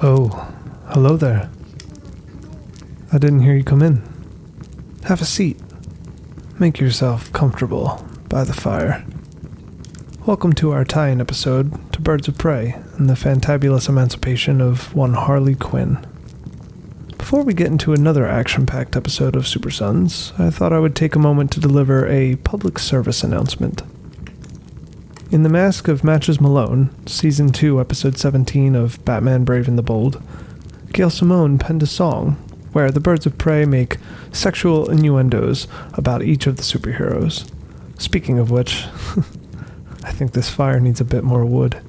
Oh, hello there. I didn't hear you come in. Have a seat. Make yourself comfortable by the fire. Welcome to our tie-in episode to Birds of Prey and the fantabulous emancipation of one Harley Quinn. Before we get into another action-packed episode of Super Sons, I thought I would take a moment to deliver a public service announcement. In The Mask of Matches Malone, Season 2, Episode 17 of Batman Brave and the Bold, Gail Simone penned a song where the Birds of Prey make sexual innuendos about each of the superheroes. Speaking of which, I think this fire needs a bit more wood.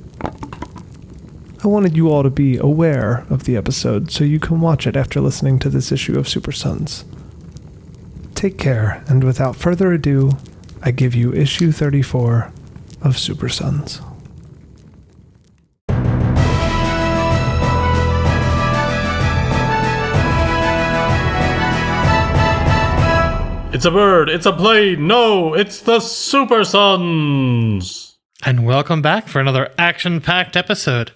I wanted you all to be aware of the episode so you can watch it after listening to this issue of Super Sons. Take care, and without further ado, I give you issue 34 of Super Sons. It's a bird, it's a plane, no, it's the Super Sons! And welcome back for another action-packed episode.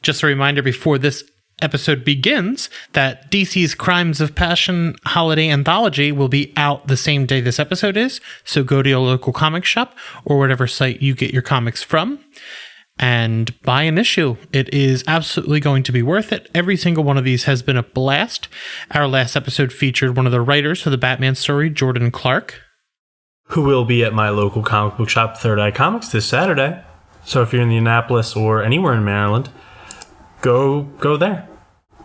Just a reminder before this episode begins that DC's Crimes of Passion Holiday Anthology will be out the same day this episode is, so go to your local comic shop or whatever site you get your comics from and buy an issue. It is absolutely going to be worth it. Every single one of these has been a blast. Our last episode featured one of the writers for the Batman story, Jordan Clark, who will be at my local comic book shop, Third Eye Comics, this Saturday. So if you're in the Annapolis or anywhere in Maryland, go there.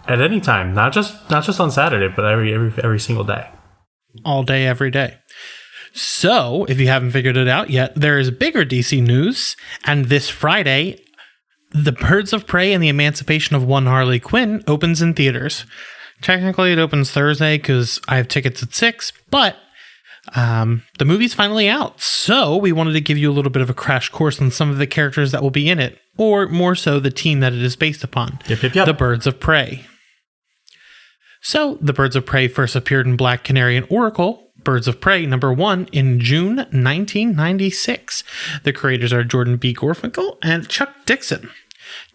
At any time, not just on Saturday, but every single day. All day, every day. So, if you haven't figured it out yet, there is bigger DC news, and this Friday, The Birds of Prey and the Emancipation of One Harley Quinn opens in theaters. Technically, it opens Thursday because I have tickets at 6, but the movie's finally out. So, we wanted to give you a little bit of a crash course on some of the characters that will be in it, or more so, the team that it is based upon. Yep. The Birds of Prey. So, the Birds of Prey first appeared in Black Canary and Oracle, Birds of Prey #1 in June 1996. The creators are Jordan B. Gorfinkel and Chuck Dixon.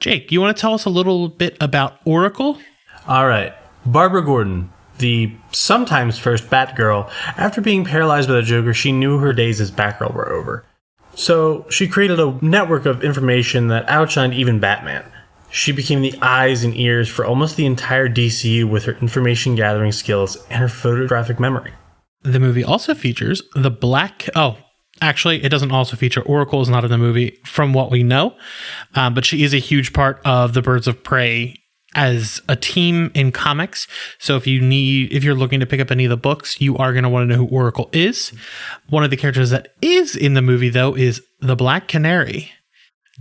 Jake, you want to tell us a little bit about Oracle? All right. Barbara Gordon, the sometimes first Batgirl, after being paralyzed by the Joker, she knew her days as Batgirl were over. So, she created a network of information that outshined even Batman. She became the eyes and ears for almost the entire DCU with her information gathering skills and her photographic memory. The movie also features actually, it doesn't also feature Oracle is not in the movie from what we know, but she is a huge part of the Birds of Prey as a team in comics. So if you're looking to pick up any of the books, you are going to want to know who Oracle is. One of the characters that is in the movie, though, is the Black Canary.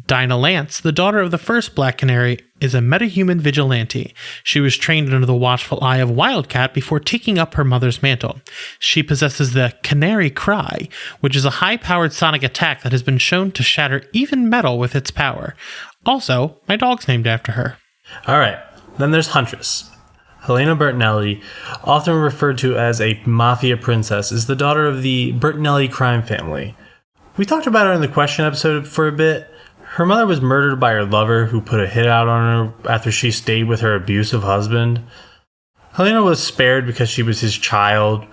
Dinah Lance, the daughter of the first Black Canary, is a metahuman vigilante. She was trained under the watchful eye of Wildcat before taking up her mother's mantle. She possesses the Canary Cry, which is a high-powered sonic attack that has been shown to shatter even metal with its power. Also, my dog's named after her. All right, then there's Huntress. Helena Bertinelli, often referred to as a mafia princess, is the daughter of the Bertinelli crime family. We talked about her in the question episode for a bit. Her mother was murdered by her lover, who put a hit out on her after she stayed with her abusive husband. Helena was spared because she was his child.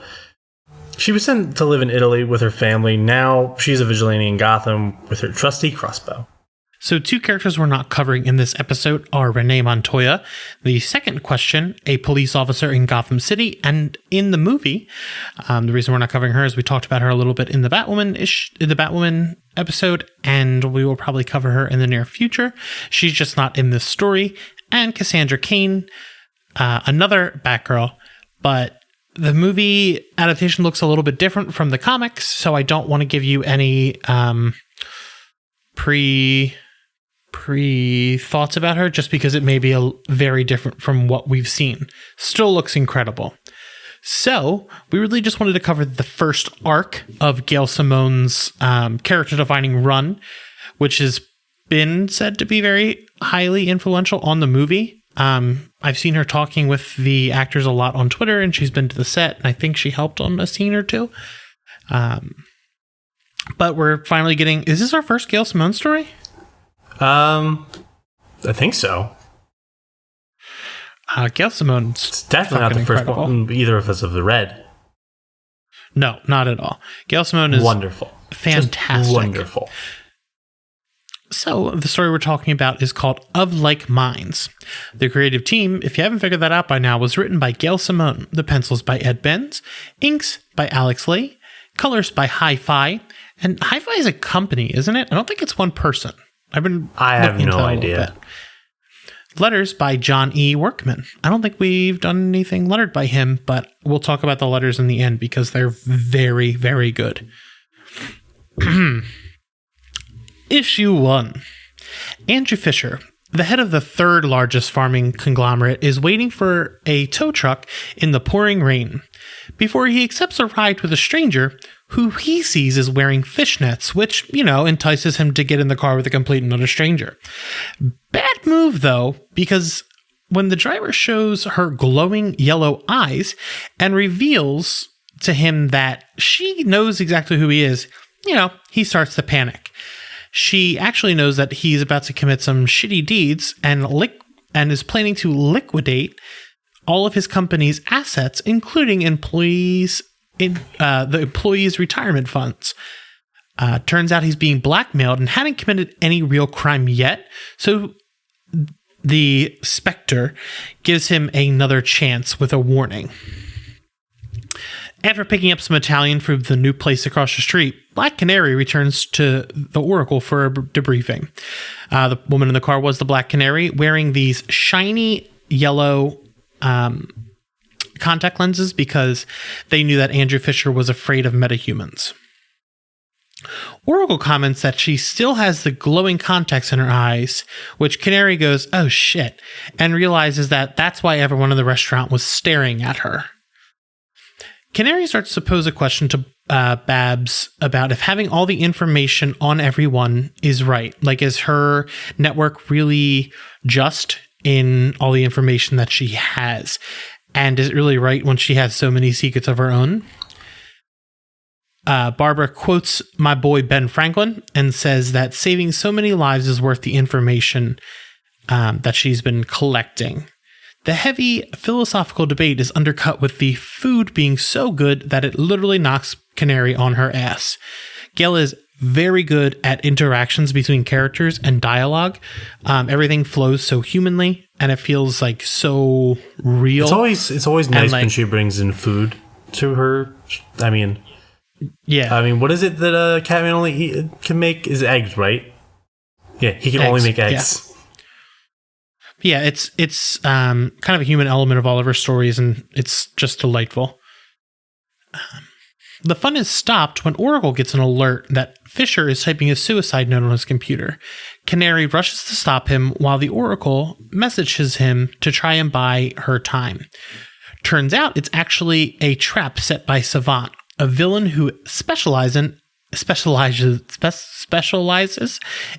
She was sent to live in Italy with her family. Now she's a vigilante in Gotham with her trusty crossbow. So 2 characters we're not covering in this episode are Renee Montoya, the second question, a police officer in Gotham City, and in the movie, the reason we're not covering her is we talked about her a little bit in the Batwoman episode, and we will probably cover her in the near future. She's just not in this story. And Cassandra Cain, another Batgirl, but the movie adaptation looks a little bit different from the comics, so I don't want to give you any pre-thoughts about her, just because it may be very different from what we've seen. Still looks incredible. So, we really just wanted to cover the first arc of Gail Simone's character-defining run, which has been said to be very highly influential on the movie. I've seen her talking with the actors a lot on Twitter, and she's been to the set, and I think she helped on a scene or two. But we're finally getting... Is this our first Gail Simone story? I think so. Gail Simone's It's definitely not the first incredible. one either of us of the read. No, not at all. Gail Simone is wonderful. fantastic. Just wonderful. So the story we're talking about is called Of Like Minds. The creative team, if you haven't figured that out by now, was written by Gail Simone. The pencils by Ed Benz, inks by Alex Lee, colors by Hi-Fi. And Hi-Fi is a company, isn't it? I don't think it's one person. I have looking no into that a little idea. bit. Letters by John E. Workman. I don't think we've done anything lettered by him, but we'll talk about the letters in the end because they're very, very good. Issue 1. Andrew Fisher, the head of the third largest farming conglomerate, is waiting for a tow truck in the pouring rain before he accepts a ride with a stranger who he sees is wearing fishnets, which, entices him to get in the car with a complete and utter stranger. Bad move, though, because when the driver shows her glowing yellow eyes and reveals to him that she knows exactly who he is, he starts to panic. She actually knows that he's about to commit some shitty deeds and is planning to liquidate all of his company's assets, including employees in the employees' retirement funds. Turns out he's being blackmailed and hadn't committed any real crime yet, so the Spectre gives him another chance with a warning. After picking up some Italian from the new place across the street, Black Canary returns to the Oracle for a debriefing. The woman in the car was the Black Canary, wearing these shiny yellow contact lenses because they knew that Andrew Fisher was afraid of metahumans. Oracle comments that she still has the glowing contacts in her eyes, which Canary goes, "Oh shit," and realizes that that's why everyone in the restaurant was staring at her. Canary starts to pose a question to Babs about if having all the information on everyone is right. Like, is her network really just in all the information that she has? And is it really right when she has so many secrets of her own? Barbara quotes my boy Ben Franklin and says that saving so many lives is worth the information that she's been collecting. The heavy philosophical debate is undercut with the food being so good that it literally knocks Canary on her ass. Gail is very good at interactions between characters and dialogue. Everything flows so humanly, and it feels like so real. It's always nice when she brings in food to her. I mean, what is it that Catman only can make? Is eggs, right? Yeah, he can only make eggs. Yeah, it's kind of a human element of all of her stories, and it's just delightful. The fun is stopped when Oracle gets an alert that Fisher is typing a suicide note on his computer. Canary rushes to stop him while the Oracle messages him to try and buy her time. Turns out it's actually a trap set by Savant, a villain who specializes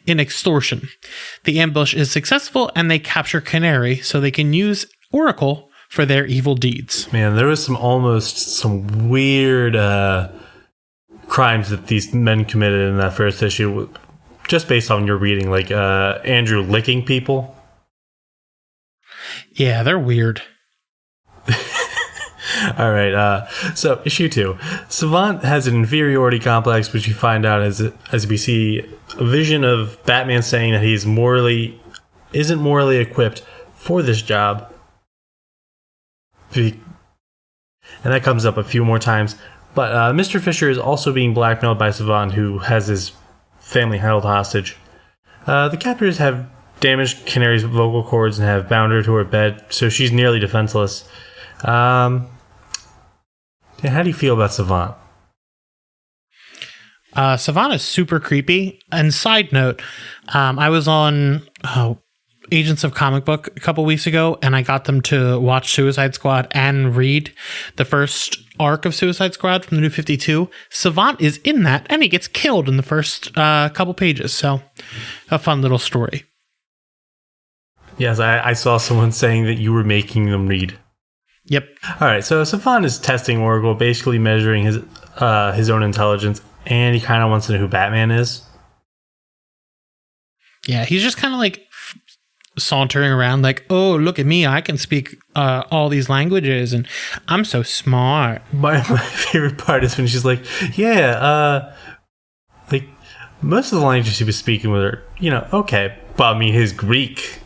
in extortion. The ambush is successful and they capture Canary so they can use Oracle for their evil deeds. Man, there was some weird crimes that these men committed in that first issue, just based on your reading, like Andrew licking people. Yeah, they're weird. All right, so issue 2. Savant has an inferiority complex, which you find out as we see a vision of Batman saying that he's isn't morally equipped for this job. And that comes up a few more times. But Mr. Fisher is also being blackmailed by Savant, who has his family held hostage. The captors have damaged Canary's vocal cords and have bound her to her bed, so she's nearly defenseless. How do you feel about Savant? Savant is super creepy. And side note, I was on Agents of Comic Book a couple weeks ago, and I got them to watch Suicide Squad and read the first arc of Suicide Squad from the New 52. Savant is in that, and he gets killed in the first couple pages. So, a fun little story. Yes, I saw someone saying that you were making them read. Yep. All right, so Savant is testing Oracle, basically measuring his own intelligence, and he kind of wants to know who Batman is. Yeah, he's just kind of like sauntering around like, oh, look at me, I can speak all these languages and I'm so smart. My favorite part is when she's like, yeah, like most of the languages he was speaking with are, okay, but I mean his Greek.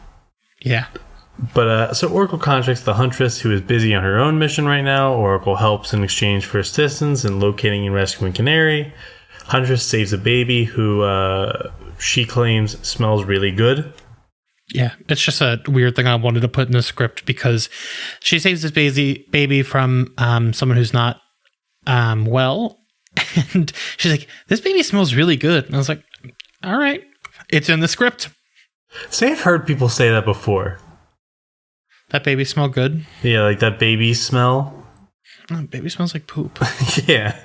Yeah. But so Oracle contracts the Huntress, who is busy on her own mission right now. Oracle helps in exchange for assistance in locating and rescuing Canary. Huntress saves a baby who she claims smells really good. Yeah, it's just a weird thing I wanted to put in the script because she saves this baby from someone who's not well. And she's like, this baby smells really good. And I was like, all right, it's in the script. See, I've heard people say that before. That baby smell good? Yeah, like that baby smell. Oh, baby smells like poop. Yeah.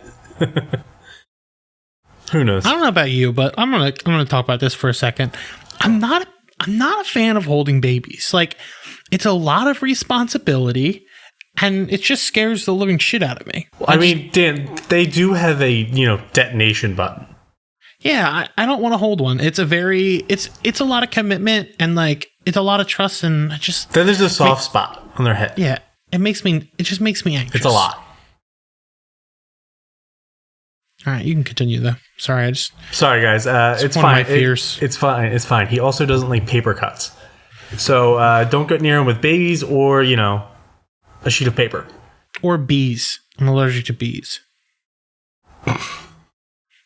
Who knows? I don't know about you, but I'm gonna talk about this for a second. I'm not a fan of holding babies. Like, it's a lot of responsibility, and it just scares the living shit out of me. I mean, Dan, they do have a detonation button. Yeah, I don't want to hold one. It's a lot of commitment and like it's a lot of trust, and I just then there's a soft spot on their head. Yeah, it just makes me anxious. It's a lot. All right, you can continue though. Sorry, sorry guys. It's one fine. of my fears. It's fine. It's fine. He also doesn't like paper cuts, so don't get near him with babies or a sheet of paper or bees. I'm allergic to bees.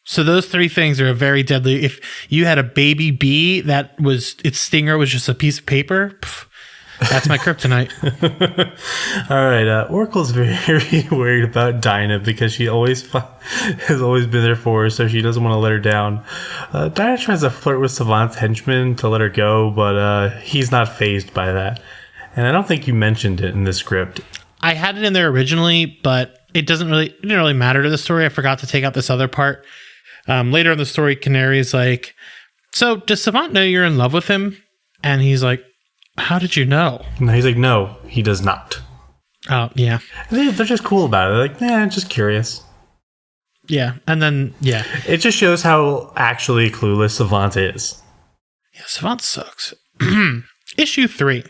So those three things are very deadly. If you had a baby bee that was its stinger was just a piece of paper, that's my kryptonite. All right, Oracle's very worried about Dinah because she has always been there for her, so she doesn't want to let her down. Dinah tries to flirt with Savant's henchman to let her go, but he's not fazed by that. And I don't think you mentioned it in the script. I had it in there originally, but it didn't really matter to the story. I forgot to take out this other part. Later in the story, Canary's like, so does Savant know you're in love with him? And he's like, how did you know? No, he's like, no, he does not. Oh, yeah. They're just cool about it. They're like, just curious. Yeah, and then, yeah. It just shows how actually clueless Savant is. Yeah, Savant sucks. Issue 3.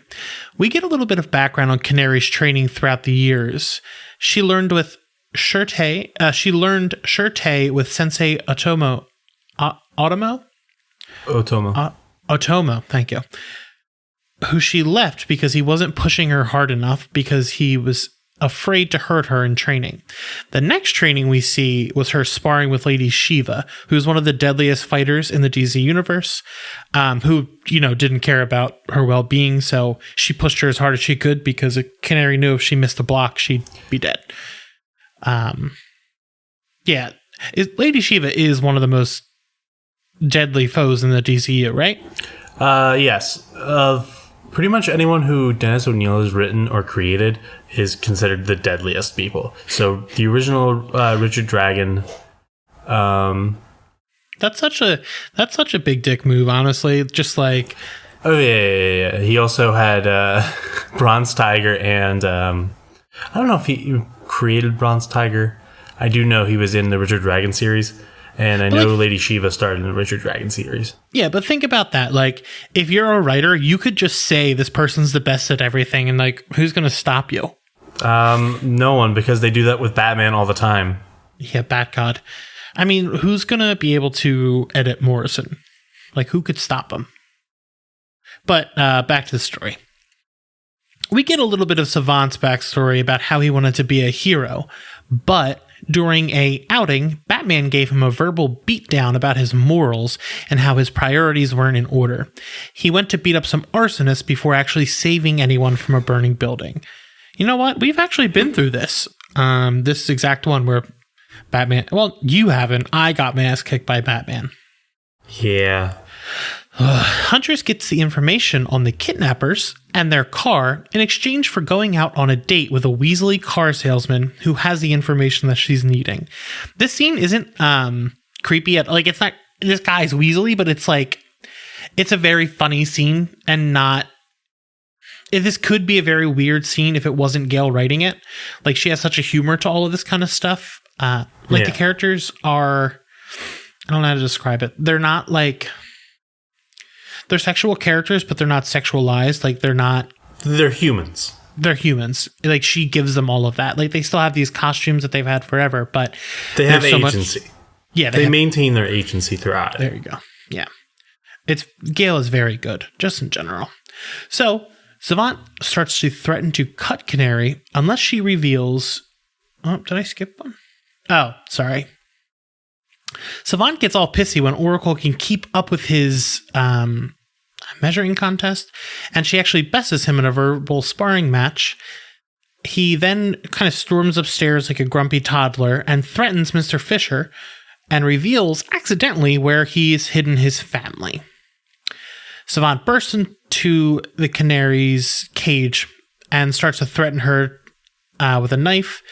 We get a little bit of background on Canary's training throughout the years. She learned Shirtei with Sensei Otomo. Otomo, thank you. Who she left because he wasn't pushing her hard enough because he was afraid to hurt her in training. The next training we see was her sparring with Lady Shiva, who's one of the deadliest fighters in the DC universe, who, didn't care about her well-being, so she pushed her as hard as she could because a Canary knew if she missed a block, she'd be dead. Lady Shiva is one of the most deadly foes in the DCU, right? Yes. Pretty much anyone who Dennis O'Neil has written or created is considered the deadliest people. So the original Richard Dragon. That's such a big dick move, honestly. Just like, oh yeah. He also had Bronze Tiger, and I don't know if he created Bronze Tiger. I do know he was in the Richard Dragon series. And I know Lady Shiva started in the Richard Dragon series. Yeah, but think about that. Like, if you're a writer, you could just say this person's the best at everything, and like, who's going to stop you? No one, because they do that with Batman all the time. Yeah, Batgod. I mean, who's going to be able to edit Morrison? Like, who could stop him? But back to the story. We get a little bit of Savant's backstory about how he wanted to be a hero, but during a outing, Batman gave him a verbal beatdown about his morals and how his priorities weren't in order. He went to beat up some arsonists before actually saving anyone from a burning building. You know what? We've actually been through this. This exact one where Batman... Well, you haven't. I got my ass kicked by Batman. Yeah. Huntress gets the information on the kidnappers and their car in exchange for going out on a date with a Weasley car salesman who has the information that she's needing. This scene isn't creepy at, like, it's not this guy's Weasley, but it's like, it's a very funny scene and not... This could be a very weird scene if it wasn't Gail writing it. Like, she has such a humor to all of this kind of stuff. The characters are... I don't know how to describe it. They're not like... they're sexual characters, but they're not sexualized. Like They're humans. They're humans. Like she gives them all of that. Like they still have these costumes that they've had forever, but they have agency. They maintain their agency throughout it. There you go. Yeah. Gail is very good, just in general. So Savant starts to threaten to cut Canary unless she reveals... Oh, did I skip one? Oh, sorry. Savant gets all pissy when Oracle can keep up with his measuring contest, and she actually besses him in a verbal sparring match. He then kind of storms upstairs like a grumpy toddler and threatens Mr. Fisher and reveals accidentally where he's hidden his family. Savant bursts into the Canary's cage and starts to threaten her with a knife,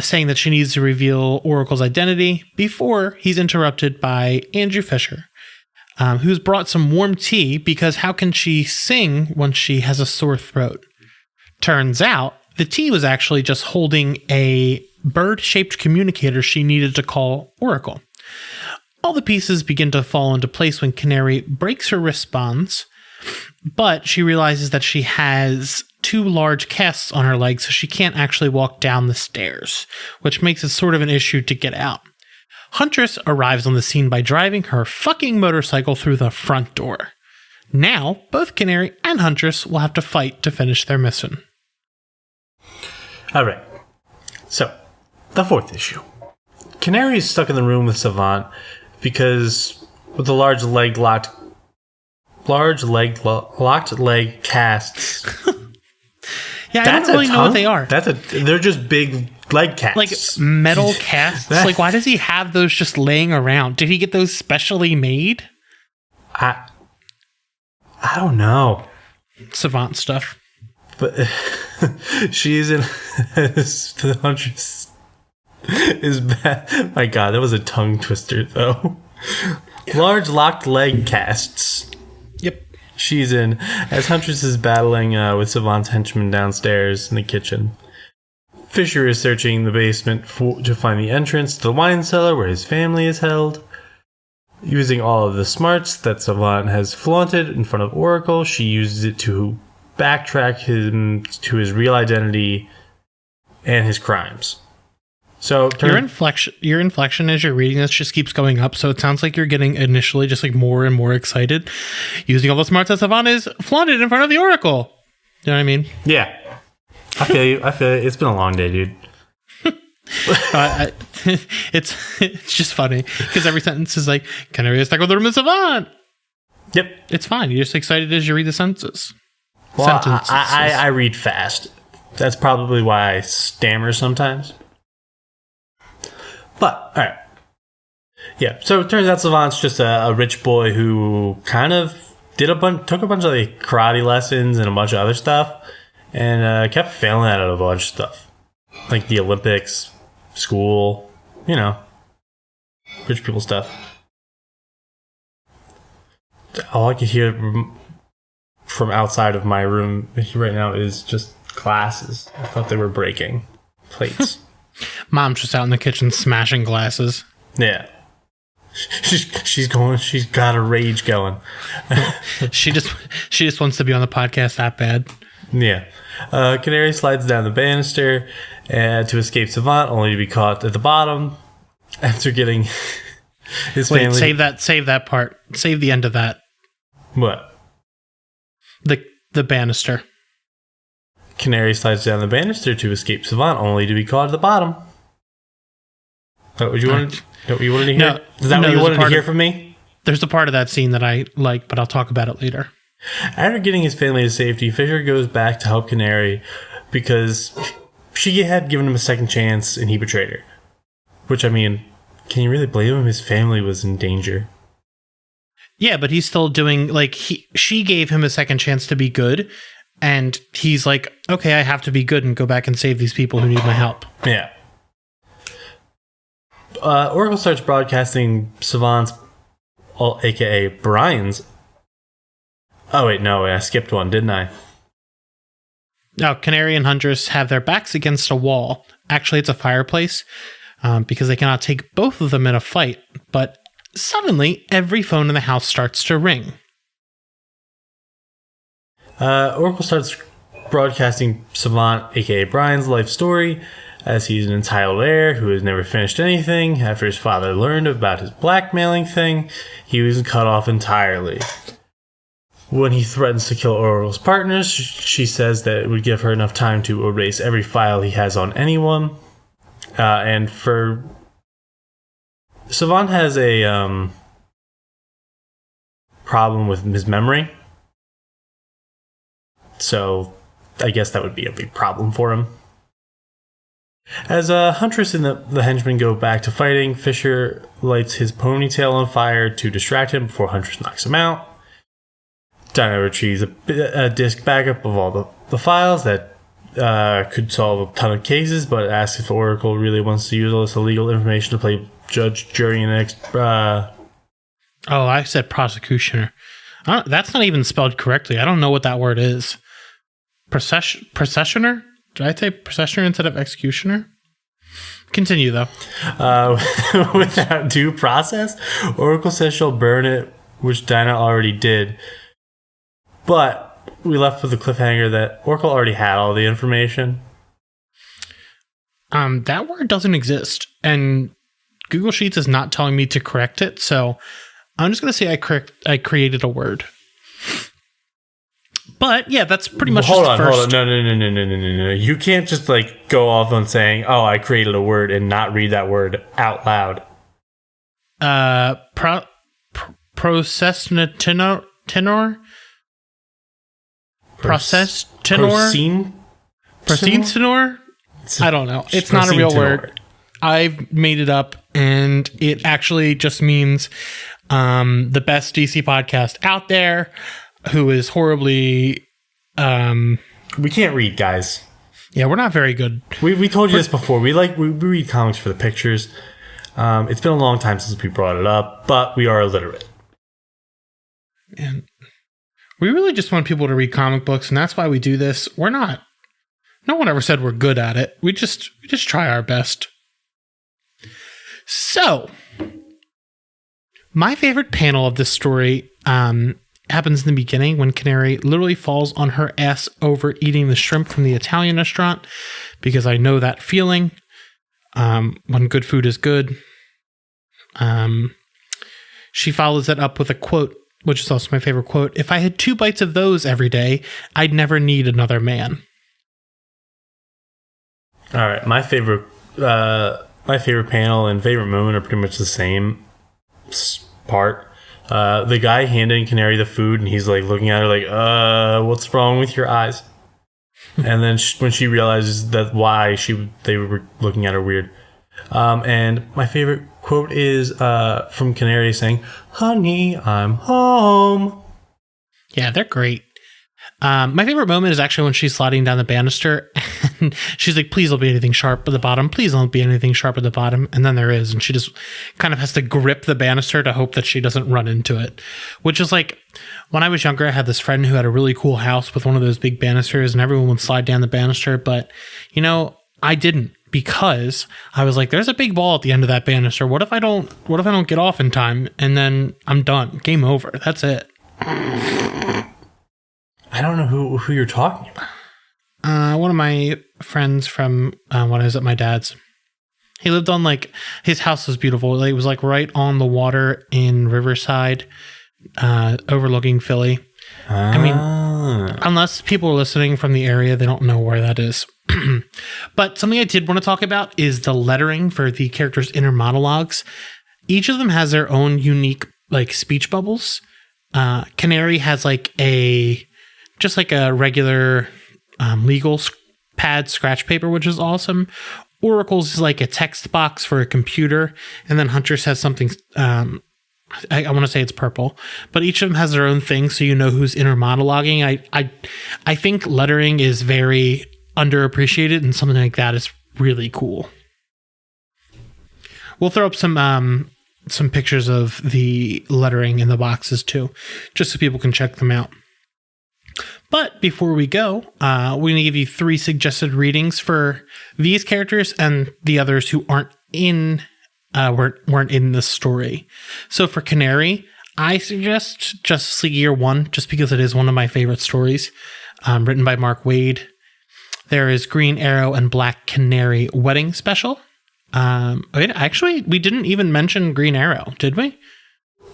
saying that she needs to reveal Oracle's identity before he's interrupted by Andrew Fisher, who's brought some warm tea because how can she sing when she has a sore throat? Turns out the tea was actually just holding a bird-shaped communicator she needed to call Oracle. All the pieces begin to fall into place when Canary breaks her wrist bonds, but she realizes that she has 2 large casts on her legs, so she can't actually walk down the stairs, which makes it sort of an issue to get out. Huntress arrives on the scene by driving her fucking motorcycle through the front door. Now, both Canary and Huntress will have to fight to finish their mission. All right. So, the 4th issue. Canary is stuck in the room with Savant because with the large locked leg casts. Yeah, I don't really know what they are. They're just big leg casts. Like metal casts? Like, why does he have those just laying around? Did he get those specially made? I don't know. Savant stuff. But she's in the Huntress is bad. My God, that was a tongue twister though. Large locked leg casts. Yep. She's in as Huntress is battling with Savant's henchmen downstairs in the kitchen. Fisher is searching the basement to find the entrance to the wine cellar where his family is held. Using all of the smarts that Savant has flaunted in front of Oracle, she uses it to backtrack him to his real identity and his crimes. So your inflection as you're reading this just keeps going up, so it sounds like you're getting initially just like more and more excited. Using all the smarts that Savant is flaunted in front of the Oracle. You know what I mean? Yeah. I feel you. It's been a long day, dude. It's just funny because every sentence is like, Canary is stuck with the room of Savant. Yep. It's fine. You're just excited as you read the sentences. Well, I read fast. That's probably why I stammer sometimes. But, alright. Yeah, so it turns out Savant's just a rich boy who kind of took a bunch of like karate lessons and a bunch of other stuff and kept failing at a bunch of stuff. Like the Olympics, school, rich people stuff. All I can hear from outside of my room right now is just glasses. I thought they were breaking. Plates. Mom's just out in the kitchen smashing glasses. Yeah. She's got a rage going. She just wants to be on the podcast that bad. Yeah. Canary slides down the banister to escape Savant, only to be caught at the bottom after getting his family. Save that part. Save the end of that. What? The banister. Canary slides down the banister to escape Savant, only to be caught at the bottom. What you wanted to hear? No, is that what you wanted to hear from me? There's a part of that scene that I like, but I'll talk about it later. After getting his family to safety, Fisher goes back to help Canary because she had given him a second chance and he betrayed her. Which, I mean, can you really blame him? His family was in danger. Yeah, but he's still doing, like, she gave him a second chance to be good, and he's like, okay, I have to be good and go back and save these people who need my help. Yeah. Oracle starts broadcasting Savant's, aka Brian's. Oh, wait, no, I skipped one, didn't I? Now, Canary and Huntress have their backs against a wall. Actually, it's a fireplace, because they cannot take both of them in a fight. But suddenly, every phone in the house starts to ring. Oracle starts broadcasting Savant, aka Brian's life story, as he's an entitled heir who has never finished anything. After his father learned about his blackmailing thing, he was cut off entirely. When he threatens to kill Oracle's partners, she says that it would give her enough time to erase every file he has on anyone. And for Savant has a problem with his memory, so I guess that would be a big problem for him. As Huntress and the henchmen go back to fighting, Fisher lights his ponytail on fire to distract him before Huntress knocks him out. Dinah retrieves a disk backup of all the files that could solve a ton of cases, but asks if Oracle really wants to use all this illegal information to play judge, jury, and Oh, I said prosecutioner. That's not even spelled correctly. I don't know what that word is. Processioner? Did I say processioner instead of executioner? Continue, though. Without due process, Oracle says she'll burn it, which Dinah already did. But we left with the cliffhanger that Oracle already had all the information. That word doesn't exist, and Google Sheets is not telling me to correct it, so I'm just going to say I created a word. But yeah, that's pretty much Hold on. No. You can't just go off on saying, "Oh, I created a word," and not read that word out loud. Process tenor. Process tenor? Proceed tenor? I don't know. It's not a real word. I've made it up, and it actually just means the best DC podcast out there, who is horribly... we can't read, guys. Yeah, we're not very good. We told you this before. We read comics for the pictures. It's been a long time since we brought it up, but we are illiterate. And we really just want people to read comic books, and that's why we do this. We're not. No one ever said we're good at it. We just try our best. So, my favorite panel of this story happens in the beginning when Canary literally falls on her ass over eating the shrimp from the Italian restaurant, because I know that feeling when good food is good. She follows it up with a quote, which is also my favorite quote. "If I had 2 bites of those every day, I'd never need another man." All right, my favorite panel and favorite moment are pretty much the same part. The guy handing Canary the food, and he's looking at her what's wrong with your eyes? And then when she realizes that why they were looking at her weird. And my favorite quote is from Canary saying, "Honey, I'm home." Yeah, they're great. My favorite moment is actually when she's sliding down the banister and she's like, "Please don't be anything sharp at the bottom. Please don't be anything sharp at the bottom." And then there is. And she just kind of has to grip the banister to hope that she doesn't run into it. Which is when I was younger, I had this friend who had a really cool house with one of those big banisters, and everyone would slide down the banister. But, I didn't, because I was like, there's a big ball at the end of that banister. What if I don't get off in time? And then I'm done. Game over. That's it. I don't know who you're talking about. One of my friends from when I was at my dad's. He lived on his house was beautiful. It was right on the water in Riverside, overlooking Philly. I mean, unless people are listening from the area, they don't know where that is. But something I did want to talk about is the lettering for the characters' inner monologues. Each of them has their own unique speech bubbles. Canary has a regular legal pad scratch paper, which is awesome. Oracle's is a text box for a computer, and then Huntress has something. I want to say it's purple, but each of them has their own thing, so you know who's inner monologuing. I think lettering is very underappreciated, and something like that is really cool. We'll throw up some pictures of the lettering in the boxes too, just so people can check them out. But before we go, we're going to give you 3 suggested readings for these characters and the others who weren't in the story. So for Canary, I suggest Justice League Year One, just because it is one of my favorite stories, written by Mark Waid. There is Green Arrow and Black Canary Wedding Special. Actually, we didn't even mention Green Arrow, did we?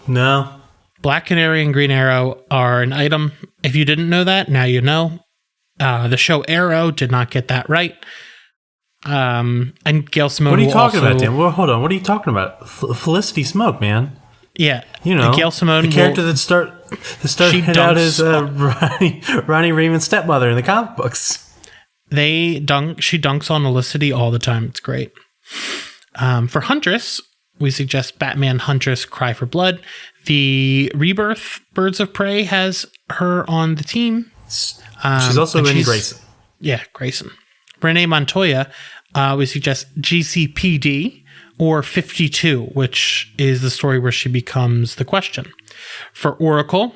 No. Black Canary and Green Arrow are an item. If you didn't know that, now you know. The show Arrow did not get that right. And Gail Simone. What are you talking about, Dan? Well, hold on. What are you talking about? Felicity Smoke, man. Yeah, you know, Gail Simone, the character that started out as Ronnie Raymond's stepmother in the comic books. She dunks on Felicity all the time. It's great. For Huntress, we suggest Batman Huntress Cry for Blood. The Rebirth Birds of Prey has her on the team. She's also in Grayson. Yeah, Grayson. Renee Montoya, we suggest GCPD or 52, which is the story where she becomes the Question. For Oracle,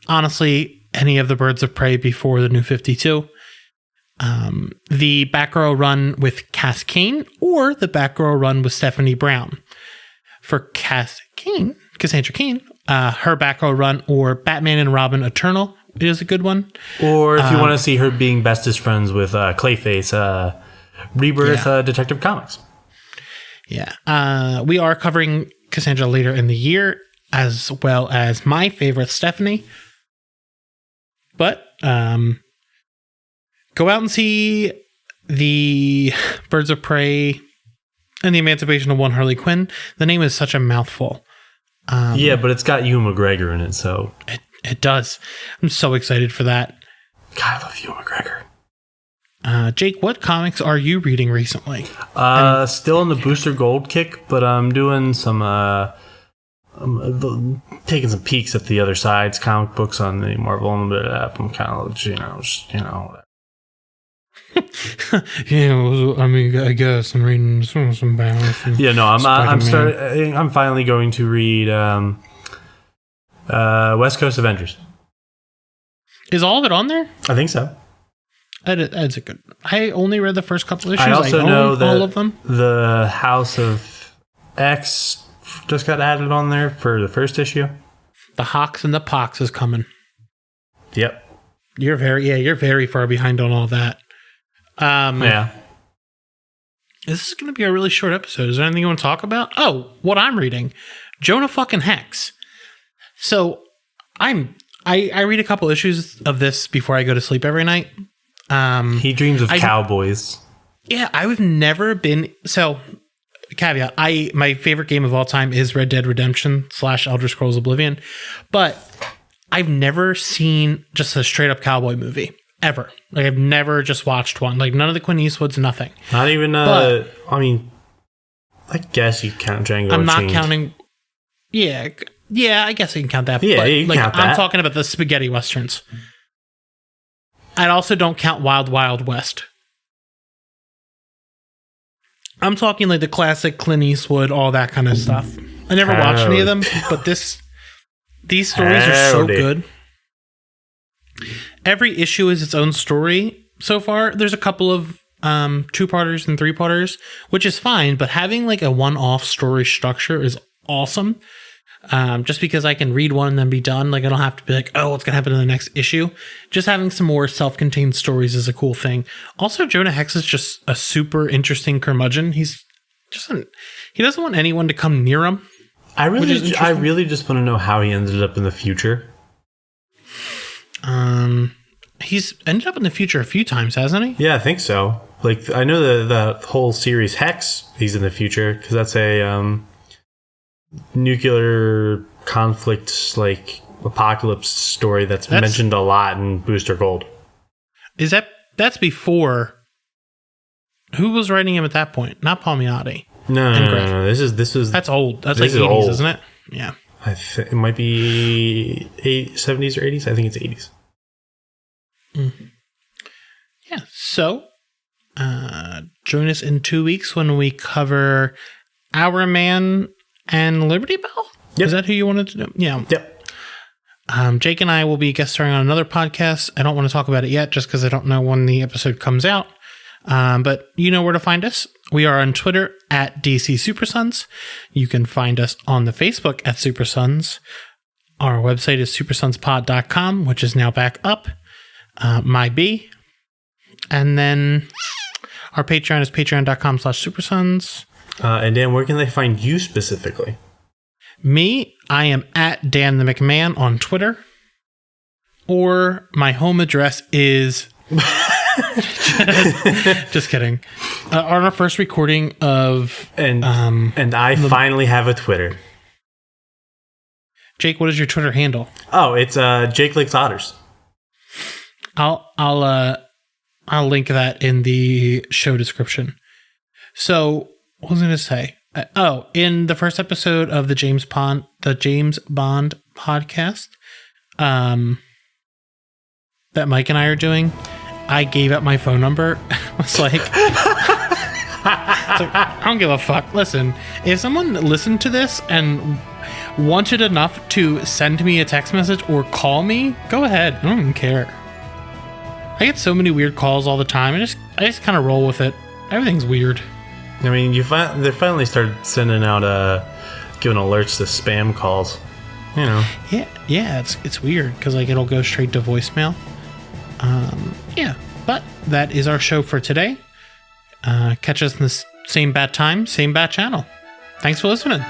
honestly, any of the Birds of Prey before the new 52. The Batgirl run with Cass Kane or the Batgirl run with Stephanie Brown. For Cassandra Cain, her Batgirl run or Batman and Robin Eternal is a good one. Or if you want to see her being bestest friends with Clayface, Rebirth Detective Comics. Yeah. We are covering Cassandra later in the year, as well as my favorite Stephanie. But go out and see the Birds of Prey and the Emancipation of One Harley Quinn. The name is such a mouthful. Yeah, but it's got Ewan McGregor in it, so... It does. I'm so excited for that. God, I love Ewan McGregor. Jake, what comics are you reading recently? Still on the Booster Gold kick, but I'm doing some... I'm taking some peeks at the other side's comic books on the Marvel Unlimited app. I'm kind of, I mean, I guess I'm reading some balance. Yeah, no, I'm finally going to read West Coast Avengers. Is all of it on there? I think so. That's a good. I only read the first couple issues. I also know that all of them. The House of X just got added on there for the first issue. The Hawks and the Pox is coming. Yep. You're very far behind on all that. Yeah. This is going to be a really short episode. Is there anything you want to talk about? Oh, what I'm reading. Jonah fucking Hex. So I read a couple issues of this before I go to sleep every night. He dreams of cowboys. Yeah, I've never been... So, caveat, my favorite game of all time is Red Dead Redemption / Elder Scrolls Oblivion. But I've never seen just a straight up cowboy movie. Ever. Like, I've never just watched one. Like, none of the Clint Eastwoods, nothing. Not even, I guess you count Django I'm not Unchained. counting... Yeah, I guess I can count that. Yeah, but, you can count that. I'm talking about the spaghetti westerns. I also don't count Wild Wild West. I'm talking like the classic Clint Eastwood, all that kind of stuff. I never watched any of them, but these stories are so good. Every issue is its own story so far. There's a couple of 2-parters and 3-parters, which is fine, but having like a one-off story structure is awesome. Just because I can read one and then be done. Like, I don't have to be like, oh, what's going to happen in the next issue? Just having some more self-contained stories is a cool thing. Also, Jonah Hex is just a super interesting curmudgeon. He doesn't want anyone to come near him. I really just want to know how he ended up in the future. He's ended up in the future a few times, hasn't he? Yeah, I think so. Like, I know the whole series Hex, he's in the future, because that's a nuclear conflict, like, apocalypse story that's mentioned a lot in Booster Gold. That's before... Who was writing him at that point? Not Palmiotti. No. This was... That's old. That's like 80s, old. Isn't it? Yeah. It might be 70s or 80s. I think it's 80s. Mm-hmm. Yeah. So, join us in 2 weeks when we cover Our Man and Liberty Bell. Yep. Is that who you wanted to do? Yeah. Yep. Jake and I will be guest starring on another podcast. I don't want to talk about it yet just because I don't know when the episode comes out. But you know where to find us. We are on Twitter at DC Super Sons. You can find us on the Facebook at Super Sons. Our website is supersunspod.com, which is now back up. My B. And then our Patreon is patreon.com/supersuns. And Dan, where can they find you specifically? Me, I am at Dan the McMahon on Twitter. Or my home address is... Just kidding. On our first recording of... And I finally have a Twitter. Jake, what is your Twitter handle? Oh, it's Jake Likes Otters. I'll link that in the show description. So, what was I going to say? In the first episode of the James Bond podcast, that Mike and I are doing, I gave out my phone number. I was like, I don't give a fuck. Listen, if someone listened to this and wanted enough to send me a text message or call me, go ahead. I don't even care. I get so many weird calls all the time. I just kind of roll with it. Everything's weird. I mean, they finally started sending out giving alerts to spam calls. You know. Yeah. It's weird because like it'll go straight to voicemail. Yeah. But that is our show for today. Catch us in the same bat time, same bat channel. Thanks for listening.